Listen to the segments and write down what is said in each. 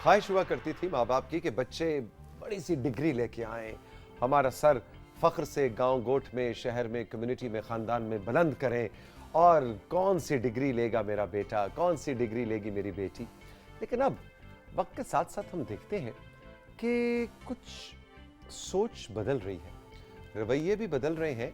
ख्वाहिश हुआ करती थी माँ बाप की कि बच्चे बड़ी सी डिग्री लेके आएं, हमारा सर फख्र से गांव गोठ में, शहर में, कम्युनिटी में, ख़ानदान में बुलंद करें। और कौन सी डिग्री लेगा मेरा बेटा, कौन सी डिग्री लेगी मेरी बेटी। लेकिन अब वक्त के साथ साथ हम देखते हैं कि कुछ सोच बदल रही है, रवैये भी बदल रहे हैं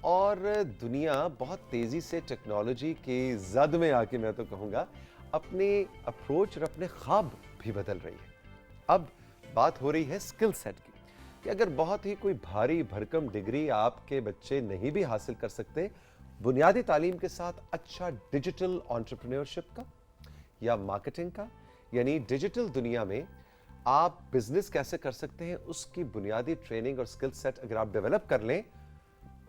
और दुनिया बहुत तेज़ी से टेक्नोलॉजी की जद में आके, मैं तो कहूँगा, अपनी अप्रोच और अपने ख्वाब भी बदल रही है। अब बात हो रही है स्किल सेट की कि अगर बहुत ही कोई भारी भरकम डिग्री आपके बच्चे नहीं भी हासिल कर सकते, बुनियादी तालीम के साथ अच्छा डिजिटल एंटरप्रेन्योरशिप का या मार्केटिंग का, यानी डिजिटल दुनिया में आप बिजनेस कैसे कर सकते हैं, उसकी बुनियादी ट्रेनिंग और स्किल सेट अगर आप डेवलप कर लें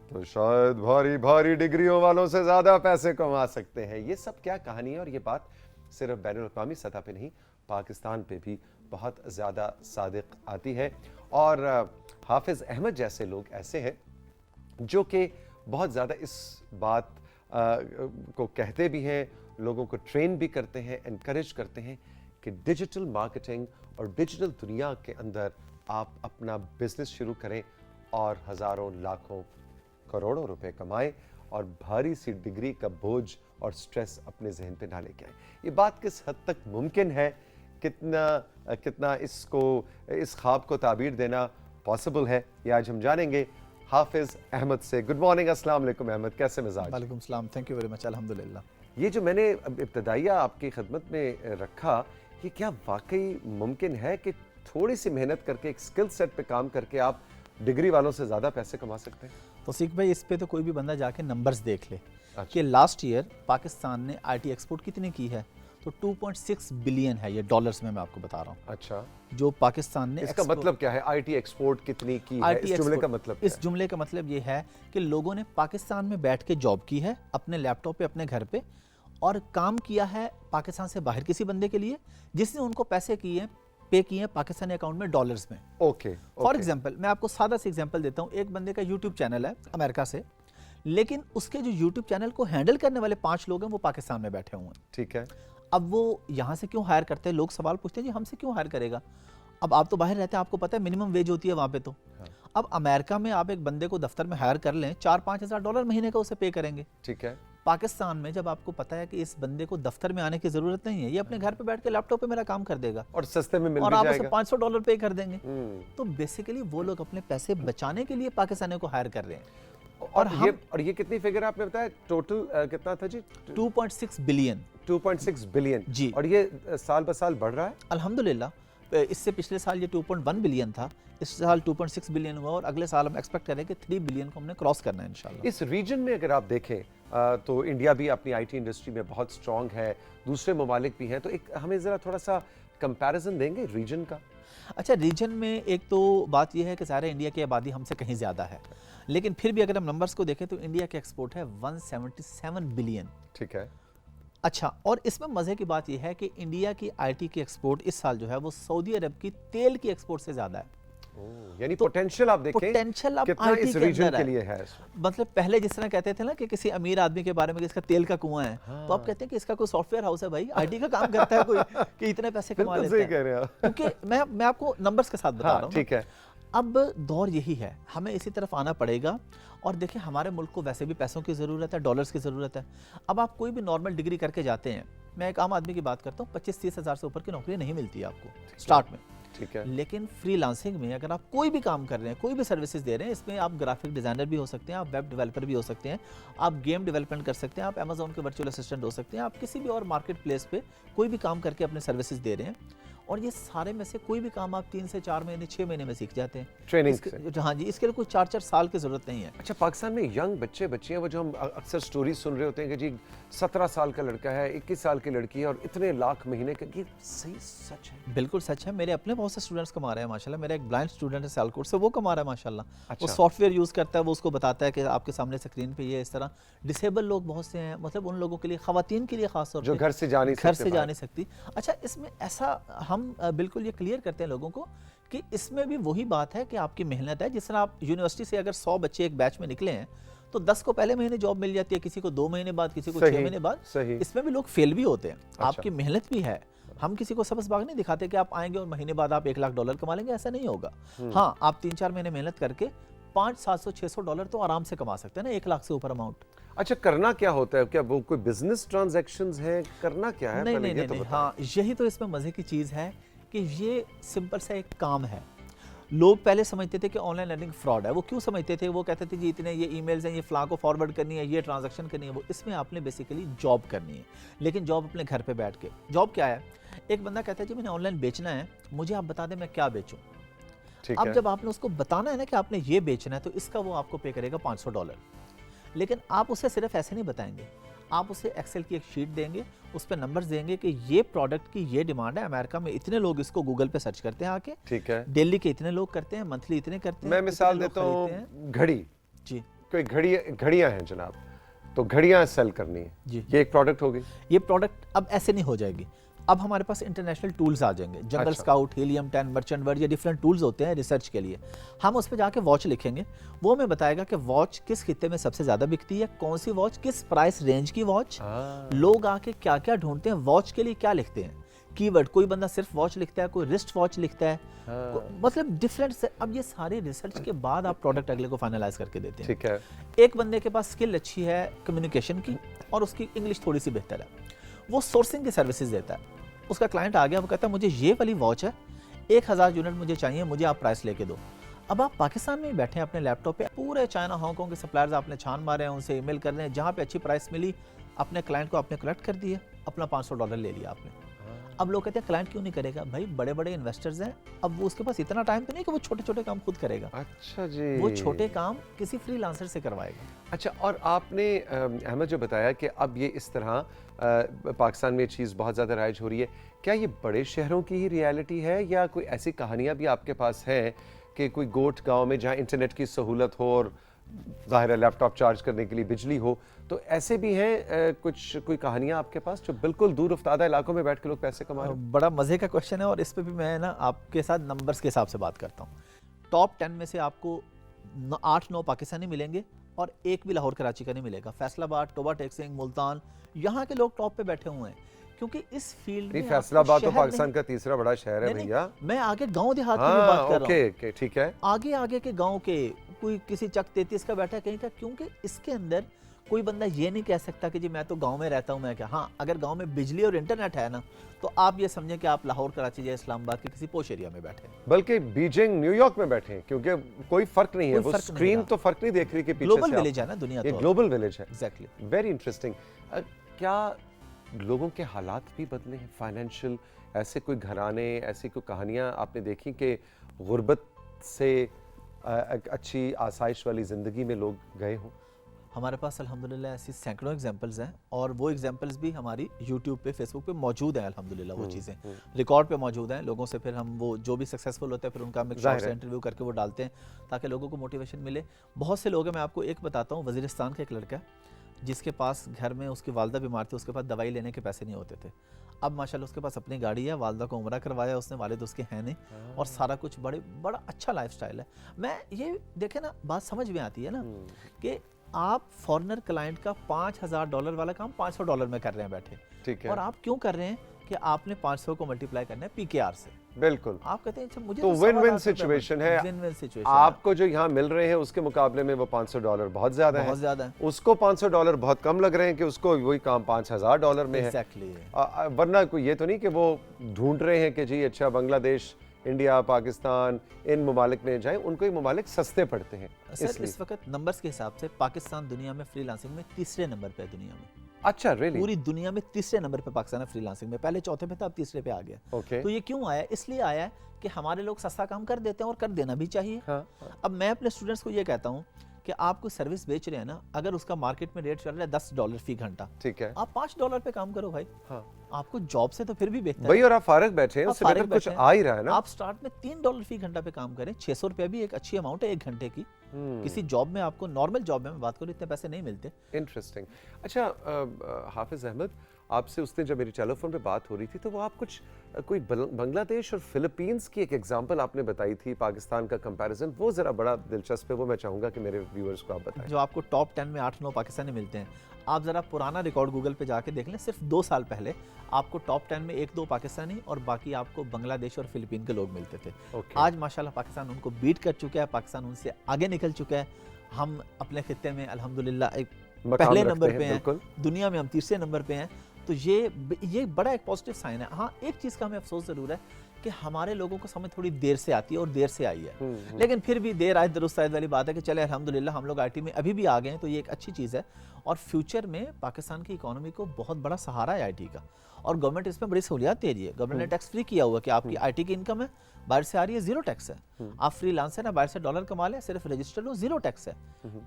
तो शायद भारी भारी डिग्रियों वालों से ज्यादा पैसे कमा सकते हैं। ये सब क्या कहानी है, और ये बात सिर्फ बैनुल-अक़वामी सतह पे नहीं, पाकिस्तान पे भी बहुत ज़्यादा सादिक आती है। और हाफिज़ अहमद जैसे लोग ऐसे हैं जो कि बहुत ज़्यादा इस बात को कहते भी हैं, लोगों को ट्रेन भी करते हैं, इनकरेज करते हैं कि डिजिटल मार्केटिंग और डिजिटल दुनिया के अंदर आप अपना बिजनेस शुरू करें और हज़ारों, लाखों, करोड़ों रुपए कमाएं और भारी सी डिग्री का बोझ और स्ट्रेस अपने जहन पे ना लेके आए। ये बात किस हद तक मुमकिन है, कितना इसको, इस ख्वाब को ताबीर देना पॉसिबल है, ये आज हम जानेंगे हाफिज़ अहमद से। गुड मॉर्निंग, अस्सलाम वालेकुम अहमद, कैसे मिजाज? वालेकुम सलाम, थैंक यू वेरी मच, अल्हम्दुलिल्लाह। ये जो मैंने इब्तदाइया आपकी खिदमत में रखा, ये क्या वाकई मुमकिन है कि थोड़ी सी मेहनत करके, एक स्किल सेट पे काम करके आप डिग्री वालों से ज़्यादा पैसे कमा सकते हैं? तो सिख भाई, इस पे तो कोई भी बंदा जाके नंबर्स देख ले। अच्छा। कि लास्ट ईयर पाकिस्तान ने आईटी एक्सपोर्ट कितनी की है, तो 2.6 बिलियन है, ये डॉलर्स में मैं आपको बता रहा हूँ। अच्छा, जो पाकिस्तान ने इसका मतलब क्या है, आईटी एक्सपोर्ट कितनी की है? इस जुमले का मतलब क्या इस जुमले का मतलब ये है कि लोगों ने पाकिस्तान में बैठ के जॉब की है, अपने लैपटॉप पे, अपने घर पे, और काम किया है पाकिस्तान से बाहर किसी बंदे के लिए, जिसने उनको पैसे पे किए हैं पाकिस्तानी अकाउंट में डॉलर्स में। ओके। फॉर एग्जाम्पल, मैं आपको सादा सा एग्जाम्पल देता हूँ। एक बंदे का यूट्यूब चैनल है अमेरिका से, लेकिन उसके जो यूट्यूब चैनल को हैंडल करने वाले 5 लोग हैं, वो पाकिस्तान में बैठे हुए हैं। ठीक है। अब वो यहाँ से क्यों हायर करते हैं? लोग सवाल पूछते हैं, जी हमसे क्यों हायर करेगा? अब आप तो बाहर रहते हैं, आपको पता है मिनिमम वेज होती है वहाँ पे। तो हाँ। अब अमेरिका में आप एक बंदे को दफ्तर में हायर कर लें, 4-5 हज़ार डॉलर महीने का उसे पे करेंगे। ठीक है। पाकिस्तान में जब आपको पता है कि इस बंदे को दफ्तर में आने की जरूरत नहीं है, ये अपने घर पे बैठ के लैपटॉप पे मेरा काम कर देगा और सस्ते में मिल और भी आप जाएगा। उसे 500 डॉलर पे कर देंगे। तो बेसिकली वो लोग अपने पैसे बचाने के लिए पाकिस्तानियों को हायर कर रहे हैं। और ये कितनी फिगर आपने बताया, टोटल कितना था जी? 2.6 बिलियन। 2.6 बिलियन जी। और ये साल ब साल बढ़ रहा है अल्हम्दुलिल्लाह। इससे पिछले साल ये 2.1 बिलियन था, इस साल 2.6 बिलियन हुआ, और अगले साल हम एक्सपेक्ट करें कि 3 बिलियन को हमने क्रॉस करना है इंशाल्लाह। इस रीजन में अगर आप देखें तो इंडिया भी अपनी आईटी इंडस्ट्री में बहुत स्ट्रांग है, दूसरे ममालिक भी हैं, तो एक हमें ज़रा थोड़ा सा कंपैरिजन देंगे रीजन का? अच्छा, रीजन में एक तो बात यह है कि सारे इंडिया की आबादी हमसे कहीं ज़्यादा है, लेकिन फिर भी अगर हम नंबर्स को देखें तो इंडिया के एक्सपोर्ट है 177 बिलियन। ठीक है। अच्छा, और इसमें मज़े की बात यह है कि इंडिया की आईटी की एक्सपोर्ट इस साल जो है वो सऊदी अरब की तेल की एक्सपोर्ट से ज़्यादा है। यानी पोटेंशियल आप देखें, पोटेंशियल आप कितना आईटी इस के रीजन अंदर के है। लिए है। मतलब पहले जिस तरह कहते थे ना कि किसी अमीर आदमी के बारे में कि इसका तेल का कुआं है, तो आप कहते हैं कि इसका कोई सॉफ्टवेयर हाउस है भाई, आईटी का काम करता है कोई, कि इतने पैसे कमा लेता है। सही कह रहे हैं आप। क्योंकि मैं आपको नंबर्स के साथ बता रहा हूँ। ठीक है। अब दौर यही है, हमें इसी तरफ आना पड़ेगा। और देखिए, हमारे मुल्क को वैसे भी पैसों की ज़रूरत है, डॉलर्स की ज़रूरत है। अब आप कोई भी नॉर्मल डिग्री करके जाते हैं, मैं एक आम आदमी की बात करता हूँ, 25-30 हज़ार से ऊपर की नौकरी नहीं मिलती है आपको स्टार्ट में। ठीक है। लेकिन फ्रीलांसिंग में अगर आप कोई भी काम कर रहे हैं, कोई भी सर्विसेज दे रहे हैं, इसमें आप ग्राफिक डिज़ाइनर भी हो सकते हैं, आप वेब डेवलपर भी हो सकते हैं, आप गेम डेवलपमेंट कर सकते हैं, आप अमेजोन के वर्चुअल असिस्टेंट हो सकते हैं, आप किसी भी और मार्केट प्लेस पे कोई भी काम करके अपने सर्विसेज दे रहे हैं। और ये सारे में से कोई भी काम आप 3 से 4 महीने, 6 महीने में सीख जाते हैं ट्रेनिंग से। हाँ जी, इसके लिए कोई 4-4 साल की जरूरत नहीं है। अच्छा, पाकिस्तान में यंग बच्चियां, वो जो हम अक्सर स्टोरीज सुन रहे होते हैं कि जी 17 साल का लड़का है, 21 साल की लड़की है और इतने लाख महीने का, ये सही सच है? बिल्कुल सच है। मेरे अपने बहुत से स्टूडेंट्स कमा रहे हैं माशाल्लाह। मेरा एक ब्लाइंड स्टूडेंट है सियालकोट से, वो कमा रहा है माशाल्लाह। अच्छा। वो सॉफ्टवेयर यूज़ करता है, वो उसको बताता है कि आपके सामने स्क्रीन पे ये इस तरह। डिसेबल लोग बहुत से हैं, मतलब उन लोगों के लिए, खवातीन के लिए खास तौर जो पे, घर से जा नहीं सकती। अच्छा, इसमें ऐसा हम बिल्कुल ये क्लियर करते हैं लोगों को कि इसमें भी वही बात है कि आपकी मेहनत है। जिस तरह आप यूनिवर्सिटी से अगर 100 बच्चे एक बैच में निकले हैं, तो 10 को पहले महीने जॉब मिल जाती है, किसी को 2 महीने बाद, किसी को 6 महीने बाद। सही। इसमें भी लोग फेल भी होते हैं। अच्छा। आपकी मेहनत भी है, हम किसी को सबस बाग नहीं दिखाते कि आप आएंगे और महीने बाद आप $1,00,000 कमा लेंगे, ऐसा नहीं होगा। हाँ, आप 3-4 महीने मेहनत करके $500-700-600 तो आराम से कमा सकते हैं ना, 1 लाख से ऊपर अमाउंट। अच्छा, करना क्या होता है? क्या वो कोई बिजनेस ट्रांजैक्शंस है? करना क्या है? नहीं पहले नहीं ये तो नहीं, बताओ। हाँ, यही तो इसमें मजे की चीज है कि ये सिंपल सा एक काम है। लोग पहले समझते थे कि ऑनलाइन लर्निंग फ्रॉड है। वो क्यों समझते थे? वो कहते थे जी इतने ये ईमेल्स हैं, ये फ्लां को फॉरवर्ड करनी है, ये ट्रांजैक्शन करनी है। वो इसमें आपने बेसिकली जॉब करनी है, लेकिन जॉब अपने घर पे बैठ के। जॉब क्या है? एक बंदा कहता है जी मैंने ऑनलाइन बेचना है, मुझे आप बता दें मैं क्या बेचूं। ठीक अब है। जब आपने उसको बताना है ना कि आपने ये बेचना है, तो इसका वो आपको पे करेगा $500। लेकिन आप उसे सिर्फ ऐसे नहीं बताएंगे, आप उसे एक्सेल की एक शीट देंगे, उस पर नंबर्स देंगे कि ये प्रोडक्ट की ये डिमांड है, अमेरिका में इतने लोग इसको गूगल पे सर्च करते हैं आके, ठीक है। दिल्ली के इतने लोग करते हैं, मंथली इतने करते हैं, मैं इतने मिसाल लोग देता खरीदते हैं। हूँ, घड़ी। जी कोई घड़ियां हैं जनाब, तो घड़ियां सेल करनी है, जी। ये एक प्रोडक्ट होगी। ये प्रोडक्ट अब ऐसे नहीं हो जाएगी। अब हमारे पास इंटरनेशनल टूल्स आ जाएंगे, जंगल अच्छा। स्काउट, हीलियम 10, मर्चेंट वर्ड, ये डिफरेंट टूल्स होते हैं रिसर्च के लिए। हम उस पर जाके वॉच लिखेंगे, वो हमें बताएगा कि वॉच किस खित्ते में सबसे ज़्यादा बिकती है, कौन सी वॉच, किस प्राइस रेंज की वॉच। लोग आके क्या क्या ढूंढते हैं, वॉच के लिए क्या लिखते हैं, कीवर्ड। कोई बंदा सिर्फ वॉच लिखता है, कोई रिस्ट वॉच लिखता है, मतलब डिफरेंट। अब ये सारे रिसर्च के बाद आप प्रोडक्ट अगले को फाइनलाइज करके देते हैं। ठीक है। एक बंदे के पास स्किल अच्छी है कम्युनिकेशन की और उसकी इंग्लिश थोड़ी सी बेहतर है, वो सोर्सिंग की सर्विसेज देता है। उसका क्लाइंट आ गया, वो कहता है मुझे ये वाली वॉच है, 1000 यूनिट मुझे चाहिए, मुझे आप प्राइस लेके दो। अब आप पाकिस्तान में ही बैठे हैं अपने लैपटॉप पे, पूरे चाइना हांगकांग के सप्लायर्स आपने छान मारे हैं, उनसे ईमेल कर रहे हैं, जहाँ पे अच्छी प्राइस मिली अपने क्लाइंट को आपने कलेक्ट कर दिए, अपना $500 ले लिया आपने। अब लोग कहते हैं क्लाइंट क्यों नहीं करेगा? भाई बड़े बड़े इन्वेस्टर्स हैं, अब वो उसके पास इतना टाइम तो नहीं कि वो छोटे छोटे काम खुद करेगा। अच्छा जी। वो छोटे काम किसी फ्रीलांसर से करवाएगा। अच्छा, और आपने अहमद जो बताया कि अब ये इस तरह पाकिस्तान में ये चीज़ बहुत ज़्यादा राइज हो रही है, क्या ये बड़े शहरों की ही रियलिटी है या कोई ऐसी कहानियाँ भी आपके पास हैं कि कोई गोट गांव में जहाँ इंटरनेट की सहूलत हो और ज़ाहिर है लैपटॉप चार्ज करने के लिए बिजली हो, तो ऐसे भी हैं कुछ कोई कहानियाँ आपके पास जो बिल्कुल दूर अफ्तादा इलाकों में बैठ के लोग पैसे कमा रहे हैं? बड़ा मजे का क्वेश्चन है और इस पे भी मैं ना आपके साथ नंबर्स के हिसाब से बात करता हूँ। टॉप 10 में से आपको 8-9 पाकिस्तानी मिलेंगे और एक भी लाहौर कराची का नहीं मिलेगा। फैसलाबाद, टोबा टेक्सिंग, मुल्तान, यहाँ के लोग टॉप पे बैठे हुए हैं, क्योंकि इस फील्ड में फैसलाबाद तो पाकिस्तान का तीसरा बड़ा शहर है भैया। मैं आगे गांव देहात की भी बात कर रहा हूँ। ओके, ठीक है। आगे आगे के गांव के कोई किसी चक 33 का बैठा कहीं का, क्योंकि इसके अंदर कोई बंदा ये नहीं कह सकता कि जी मैं तो गांव में रहता हूं, मैं क्या। हाँ, अगर गांव में बिजली और इंटरनेट है ना, तो आप ये समझें कि आप लाहौर, कराची या इस्लामाबाद के किसी पोश एरिया में बैठे हैं, बल्कि बीजिंग, न्यूयॉर्क में बैठे हैं, क्योंकि कोई फर्क नहीं है। वो स्क्रीन तो फर्क नहीं देख रही कि पीछे ग्लोबल विलेज है ना दुनिया, ये तो ग्लोबल विलेज है। एग्जैक्टली। Very interesting. क्या लोगों के हालात भी बदले हैं फाइनेंशियल? ऐसे कोई घराने, ऐसी कोई कहानियां आपने देखी कि गुर्बत से अच्छी आसाइश वाली ज़िंदगी में लोग गए हों? हमारे पास अल्हम्दुलिल्लाह ऐसी सैकड़ों एग्जांपल्स हैं और वो एग्जांपल्स भी हमारी यूट्यूब पे, फेसबुक पे मौजूद हैं अल्हम्दुलिल्लाह। वो चीज़ें रिकॉर्ड पे मौजूद हैं, लोगों से फिर हम वो जो भी सक्सेसफुल होते हैं फिर उनका हम एक शॉर्ट इंटरव्यू करके वो डालते हैं ताकि लोगों को मोटिवेशन मिले। बहुत से लोग हैं, मैं आपको एक बताता हूँ, वज़ीरिस्तान का एक लड़का जिसके पास घर में उसकी वालदा बीमार थी, उसके पास दवाई लेने के पैसे नहीं होते थे। अब माशाल्लाह उसके पास अपनी गाड़ी है, वालदा को उम्रा करवाया उसने, वालिद उसके हैं नहीं, और सारा कुछ बड़ा अच्छा लाइफस्टाइल है। मैं ये देखे ना, बात समझ में आती है ना कि आप फॉरेनर क्लाइंट का $5000 वाला काम $500 में कर रहे हैं बैठे। ठीक है। और आप क्यों कर रहे हैं कि आपने 500 को मल्टीप्लाई करना है PKR से। बिल्कुल। आप कहते हैं अच्छा मुझे तो विन विन सिचुएशन है। विन-विन सिचुएशन आपको जो यहाँ मिल रहे हैं उसके मुकाबले में वो $500 बहुत ज्यादा है, बहुत ज्यादा है, उसको $500 बहुत कम लग रहे हैं कि उसको वही काम $5000 में है। एग्जैक्टली। वरना कोई ये तो नहीं कि वो ढूंढ रहे हैं कि जी अच्छा बांग्लादेश, इंडिया, पाकिस्तान, इन ममालिक में जाएं, उनको ये ममालिक सस्ते पड़ते हैं। सर इस वक्त नंबर्स के हिसाब से पाकिस्तान दुनिया में फ्रीलांसिंग में तीसरे नंबर पे है दुनिया में। अच्छा, रियली? पूरी दुनिया में तीसरे नंबर पे पाकिस्तान है फ्रीलांसिंग में। पहले चौथे पे था, अब तीसरे पे आ गया। ओके। तो ये क्यों आया? इसलिए आया है कि हमारे लोग सस्ता काम कर देते हैं और कर देना भी चाहिए। हाँ। अब मैं अपने स्टूडेंट्स को ये कहता हूँ कि आप कोई सर्विस बेच रहे हैं ना, अगर उसका मार्केट में रेट चल रहा है $10 फी घंटा, ठीक है, आप $5 पे काम करो भाई। हाँ। आपको जॉब से तो फिर भी बेहतर भाई, है। और आप फारग बैठे हैं, उससे बेहतर कुछ आ ही रहा है ना। आप स्टार्ट में $3 फी घंटा पे काम करें, ₹600 भी एक अच्छी अमाउंट है 1 घंटे की। किसी जॉब में आपको, नॉर्मल जॉब में मैं बात करूं, इतने पैसे नहीं मिलते। इंटरेस्टिंग। अच्छा हाफिज अहमद, आपसे उसने जब मेरी टेलीफोन पे बात हो रही थी तो वो आप कुछ कोई बांग्लादेश और फिलीपींस की एक एग्जांपल आपने बताई थी, पाकिस्तान का कंपैरिजन, वो ज़रा बड़ा दिलचस्प है, वो मैं चाहूँगा कि मेरे व्यूअर्स को आप बताएं। जो आपको टॉप 10 में 8-9 पाकिस्तानी मिलते हैं, आप ज़रा पुराना रिकॉर्ड गूगल पे जाके देख लें, सिर्फ 2 साल पहले आपको टॉप 10 में 1-2 पाकिस्तानी और बाकी आपको बांग्लादेश और फिलीपीन के लोग मिलते थे। ओके। आज माशाल्लाह पाकिस्तान उनको बीट कर चुका है, पाकिस्तान उनसे आगे निकल चुका है। हम अपने खित्ते में अल्हम्दुलिल्लाह एक मकाम पहले रखते नंबर हैं, पे हैं, बिल्कुल। दुनिया में हम तीसरे नंबर पे हैं। तो ये बड़ा एक पॉजिटिव साइन है। हाँ, एक चीज़ का हमें अफसोस ज़रूर है कि हमारे लोगों को समझ थोड़ी देर से आती है और देर से आई है। लेकिन फिर भी देर आए दुरुस्त आए वाली बात है कि चले अल्हम्दुलिल्लाह हम लोग आईटी में अभी भी आ गए हैं, तो ये एक अच्छी चीज़ है। और फ्यूचर में पाकिस्तान की इकोनॉमी को बहुत बड़ा सहारा है आईटी का, और गवर्नमेंट इसमें बड़ी सहूलियात दे रही है। गवर्नमेंट ने टैक्स फ्री किया हुआ कि आपकी आईटी की इनकम है, बाहर से आ रही है, जीरो टैक्स है। आप फ्रीलांसर है, बाहर से डॉलर कमा लें, सिर्फ रजिस्टर्ड हो, जीरो टैक्स है।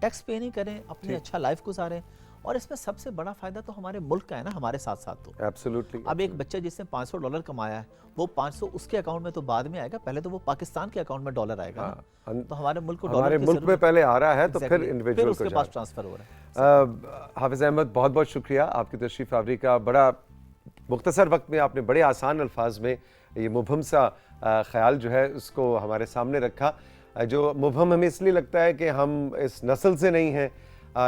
टैक्स पे नहीं करें, अपनी अच्छा लाइफ गुजारें। और इसमें सबसे बड़ा फायदा तो हमारे मुल्क का है ना, हमारे साथ साथ। तो एब्सोल्युटली। अब एक बच्चा जिसने $500 कमाया है, वो 500 उसके अकाउंट में तो बाद में आएगा, पहले तो वो पाकिस्तान के अकाउंट में डॉलर आएगा ना। तो हमारे मुल्क को हमारे मुल्क में पहले आ रहा है तो फिर इंडिविजुअल को उसके पास ट्रांसफर हो रहा है। हाफिज अहमद, बहुत बहुत शुक्रिया आपकी तशरीफ आवरी का। बड़ा मुख्तसर वक्त में आपने बड़े आसान अल्फाज में ये मुबहम सा ख्याल जो है उसको हमारे सामने रखा। जो मुबहम हमें इसलिए लगता है कि हम इस नस्ल से नहीं हैं,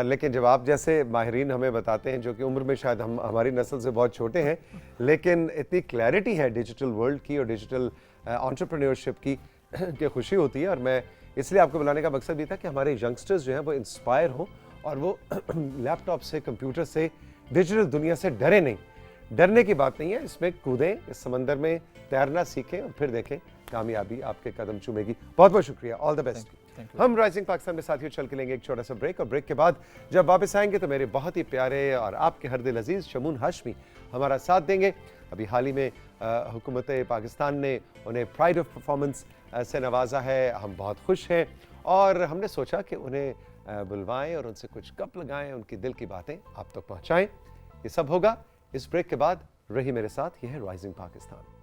लेकिन जब आप जैसे माहिरीन हमें बताते हैं, जो कि उम्र में शायद हम हमारी नस्ल से बहुत छोटे हैं, लेकिन इतनी क्लैरिटी है डिजिटल वर्ल्ड की और डिजिटल एंटरप्रेन्योरशिप की कि खुशी होती है। और मैं इसलिए आपको बुलाने का मकसद भी था कि हमारे यंगस्टर्स जो हैं वो इंस्पायर हों और वो लैपटॉप से, कंप्यूटर से, डिजिटल दुनिया से डरे नहीं। डरने की बात नहीं है, इसमें कूदें, इस समंदर में तैरना सीखें और फिर देखें कामयाबी आपके कदम चूमेगी। बहुत बहुत शुक्रिया, ऑल द बेस्ट। हम राइजिंग पाकिस्तान में साथियों चल के लेंगे एक छोटा सा ब्रेक, और ब्रेक के बाद जब वापस आएंगे तो मेरे बहुत ही प्यारे और आपके हर दिल अजीज शमून हाशमी हमारा साथ देंगे। अभी हाल ही में हुकूमत पाकिस्तान ने उन्हें प्राइड ऑफ परफॉर्मेंस से नवाजा है, हम बहुत खुश हैं और हमने सोचा कि उन्हें बुलवाएं और उनसे कुछ गप लगाएं, उनकी दिल की बातें आप तक पहुँचाएँ। ये सब होगा इस ब्रेक के बाद। रही मेरे साथ, यह है राइजिंग पाकिस्तान।